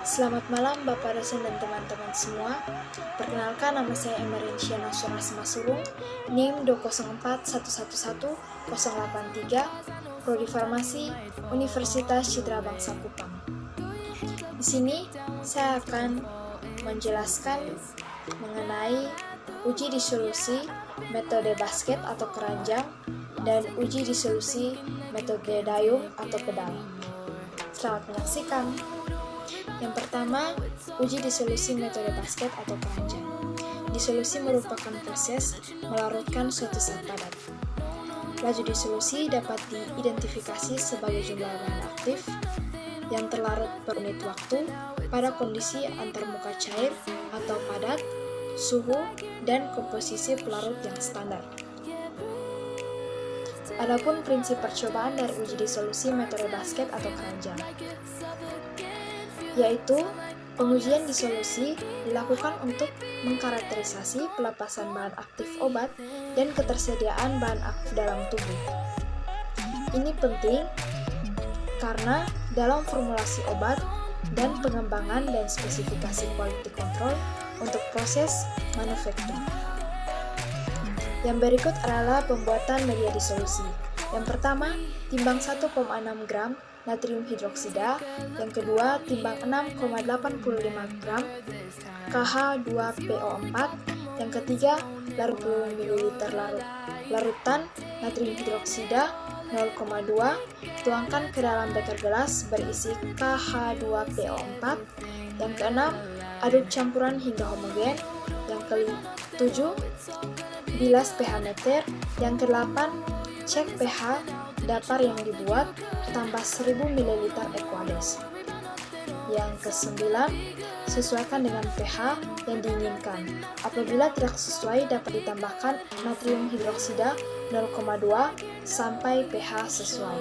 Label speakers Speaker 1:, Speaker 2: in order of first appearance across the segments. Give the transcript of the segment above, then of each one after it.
Speaker 1: Selamat malam Bapak dosen dan teman-teman semua. Perkenalkan, nama saya Emerensiana Suras Masurung, NIM 204111083, Prodi Farmasi, Universitas Citra Bangsa Kupang. Di sini saya akan menjelaskan mengenai uji disolusi metode basket atau keranjang dan uji disolusi metode dayung atau pedal. Selamat menyaksikan. Yang pertama, uji disolusi metode basket atau keranjang. Disolusi merupakan proses melarutkan suatu zat padat. Laju disolusi dapat diidentifikasi sebagai jumlah bahan aktif yang terlarut per unit waktu pada kondisi antarmuka cair atau padat, suhu, dan komposisi pelarut yang standar. Adapun prinsip percobaan dari uji disolusi metode basket atau keranjang, yaitu pengujian disolusi dilakukan untuk mengkarakterisasi pelepasan bahan aktif obat dan ketersediaan bahan aktif dalam tubuh. Ini penting karena dalam formulasi obat dan pengembangan dan spesifikasi quality control untuk proses manufaktur. Yang berikut adalah pembuatan media disolusi. Yang pertama, timbang 1,6 gram natrium hidroksida, yang kedua timbang 6,85 gram KH2PO4, yang ketiga larut 20 ml larutan natrium hidroksida 0,2, tuangkan ke dalam beker gelas berisi KH2PO4, yang keenam aduk campuran hingga homogen, yang ketujuh bilas pH meter, yang kedelapan cek pH dapur yang dibuat tambah 1000 ml Aquades. Yang ke-9, sesuaikan dengan pH yang diinginkan. Apabila tidak sesuai, dapat ditambahkan natrium hidroksida 0,2 sampai pH sesuai.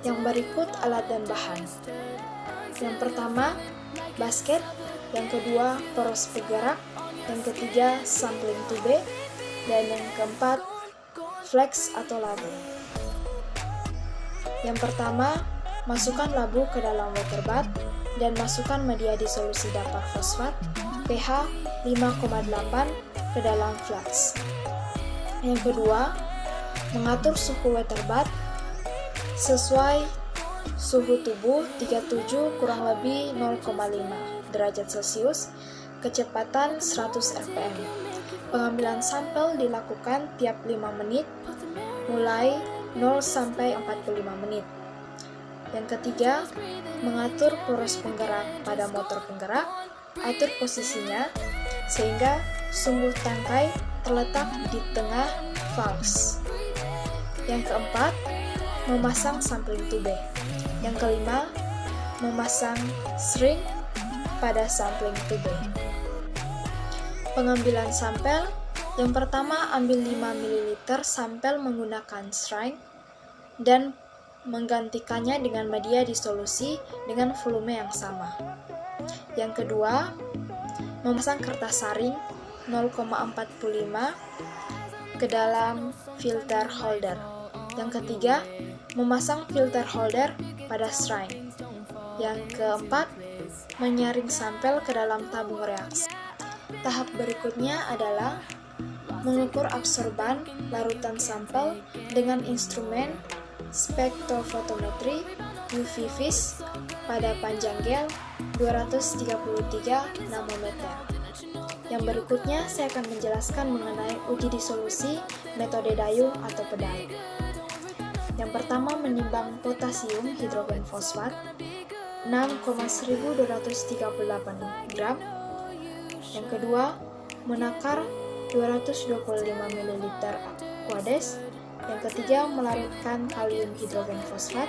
Speaker 1: Yang berikut alat dan bahan. Yang pertama, basket. Yang kedua, poros penggerak. Yang ketiga, sampling tube. Dan yang keempat, flex atau labu. Yang pertama, masukkan labu ke dalam water bath dan masukkan media disolusi dapur fosfat pH 5,8 ke dalam flask. Yang kedua, mengatur suhu water bath sesuai suhu tubuh 37 kurang lebih 0,5 derajat Celcius, kecepatan 100 rpm. Pengambilan sampel dilakukan tiap 5 menit, mulai 0 sampai 45 menit. Yang ketiga, mengatur poros penggerak pada motor penggerak, atur posisinya sehingga sumbu tangkai terletak di tengah valves. Yang keempat, memasang sampling tube. Yang kelima, memasang string pada sampling tube. Pengambilan sampel, yang pertama ambil 5 ml sampel menggunakan string dan menggantikannya dengan media disolusi dengan volume yang sama. Yang kedua, memasang kertas saring 0,45 ke dalam filter holder. Yang ketiga, memasang filter holder pada string. Yang keempat, menyaring sampel ke dalam tabung reaksi. Tahap berikutnya adalah mengukur absorban larutan sampel dengan instrumen spektrofotometri UV vis pada panjang gel 233 nanometer. Yang berikutnya saya akan menjelaskan mengenai uji disolusi metode dayung atau pedal. Yang pertama, menimbang potasium hidrogen fosfat 6,1238 gram. Yang kedua, menakar 225 ml Aquades. Yang ketiga, melarutkan kalium hidrogen fosfat.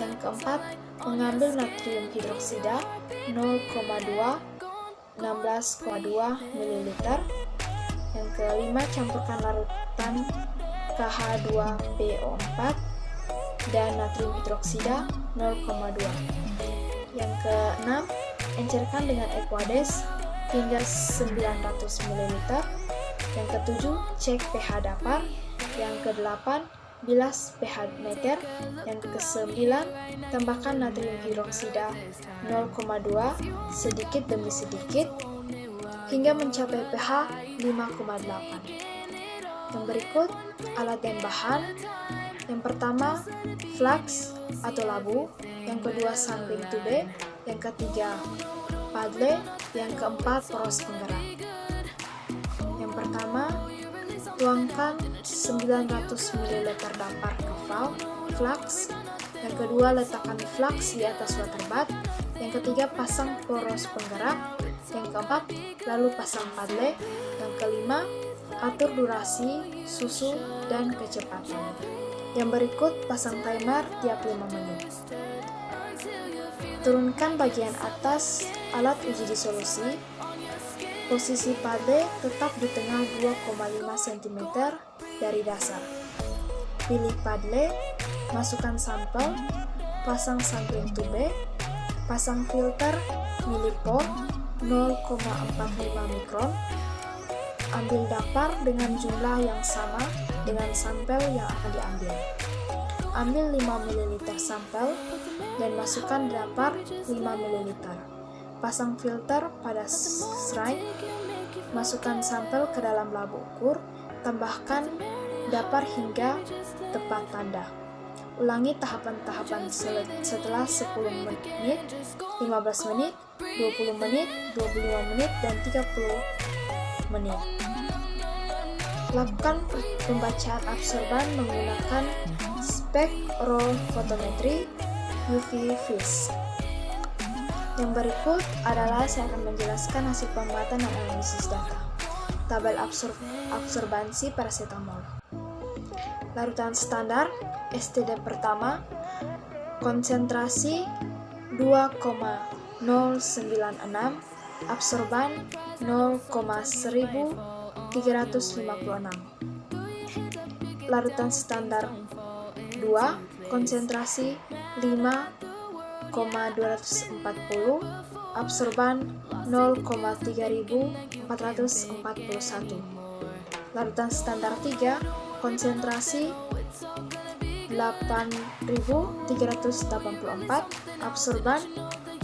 Speaker 1: Yang keempat, mengambil natrium hidroksida 0,2 16,2 ml. Yang kelima, campurkan larutan KH2PO4 dan natrium hidroksida 0,2. Yang keenam, encerkan dengan Aquades hingga 900 ml. Yang ketujuh, cek pH dapur. Yang kedelapan, bilas pH meter. Yang ke-9, tambahkan natrium hidroksida 0,2 sedikit demi sedikit hingga mencapai pH 5,8. Yang berikut alat dan bahan. Yang pertama, flaks atau labu. Yang kedua, sunbeam tube. Yang ketiga, paddle. Yang keempat, poros penggerak. Yang pertama, tuangkan 900 ml dampar ke valve flux. Yang kedua, letakkan flux di atas water bath. Yang ketiga, pasang poros penggerak. Yang keempat, lalu pasang paddle. Yang kelima, atur durasi, susu, dan kecepatan. Yang berikut, pasang timer tiap 5 menit. Turunkan bagian atas alat uji disolusi. Posisi paddle tetap di tengah 2,5 cm dari dasar. Pilih paddle, masukkan sampel, pasang sunbeam tube, pasang filter milipore 0,45 mikron, ambil dapar dengan jumlah yang sama dengan sampel yang akan diambil. Ambil 5 ml sampel dan masukkan dapar 5 ml. Pasang filter pada shrine, masukkan sampel ke dalam labu ukur, tambahkan dapar hingga tepat tanda. Ulangi tahapan-tahapan setelah 10 menit, 15 menit, 20 menit, 25 menit, dan 30 menit. Lakukan pembacaan absorban menggunakan spektrofotometri UV vis. Yang berikut adalah saya akan menjelaskan hasil pengamatan dan analisis data. Tabel absorbansi paracetamol. Larutan standar STD pertama, konsentrasi 2,096, absorban 0,1356. Larutan standar 2, konsentrasi 5,240, absorban 0,3441. Larutan standar 3, konsentrasi 8.384, absorban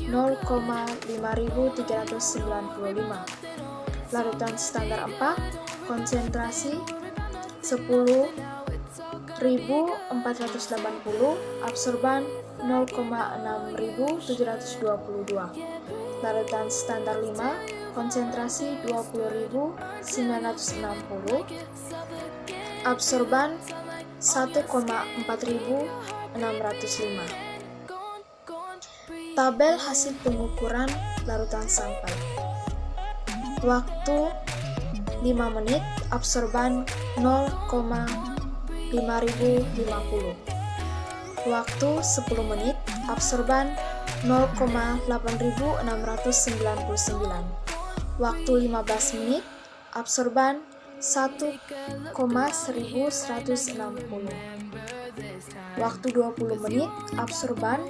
Speaker 1: 0,5395. Larutan standar 4, konsentrasi 10.480, absorban 0,6722. Larutan standar 5, konsentrasi 20.960, absorban 1,4605. Tabel hasil pengukuran larutan sampel. Waktu 5 menit, absorban 0,5050. Waktu 10 menit, absorban 0,8699. Waktu 15 menit, absorban 1,1160. Waktu 20 menit, absorban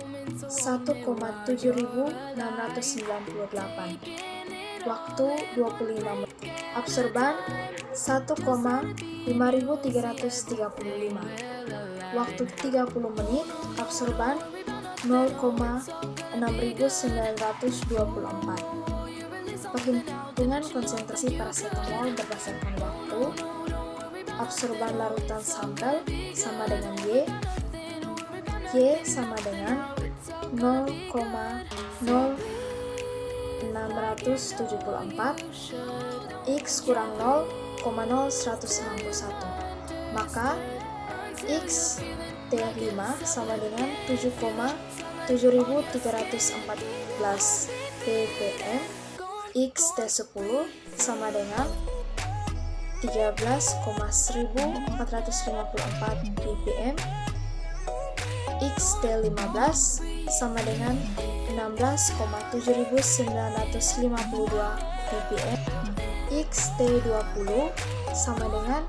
Speaker 1: 1,7698. Waktu 25 menit, absorban 1,5335. Waktu 30 menit, absorban 0,6924. Perhitungan konsentrasi paracetamol berdasarkan waktu. Absorban larutan sampel sama dengan Y. Y sama dengan 0,0674. X kurang 0,0161. Maka X T5 sama dengan 7,7314 ppm. X T10 sama dengan 13,1454 ppm. X T15 sama dengan 16,7952 ppm. X T20 sama dengan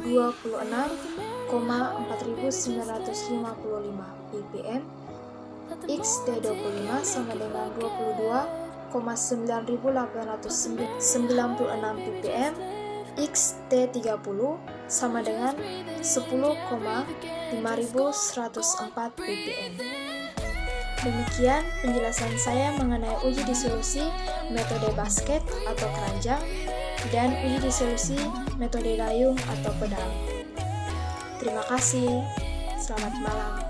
Speaker 1: 26,4955 ppm. X T25 sama dengan 22,9896 ppm. X T30 sama dengan 10,5104 ppm. Demikian penjelasan saya mengenai uji disolusi metode basket atau keranjang dan uji disolusi metode dayung atau pedang. Terima kasih. Selamat malam.